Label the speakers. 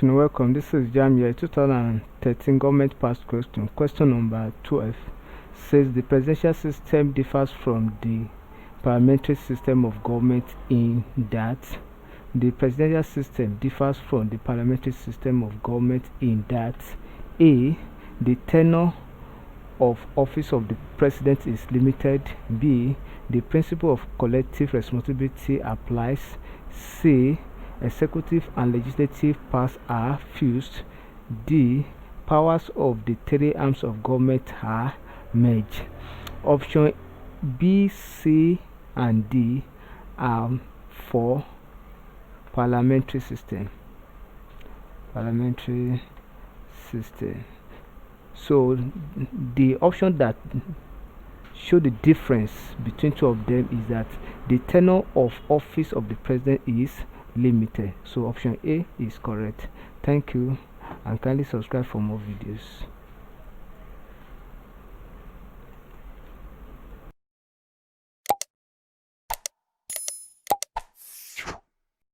Speaker 1: afternoon, welcome. This is Jamb here. 2013 government passed question. Question number 12 says the presidential system differs from the parliamentary system of government in that the presidential system differs from the parliamentary system of government in that A. The tenure of office of the president is limited. B. The principle of collective responsibility applies. C. Executive and legislative powers are fused. D. Powers of the three arms of government are merged. Option B, C, and D are for parliamentary system. Parliamentary system. So the option that show the difference between two of them is that the tenure of office of the president is limited. So option A is correct. Thank you, and kindly subscribe for more videos.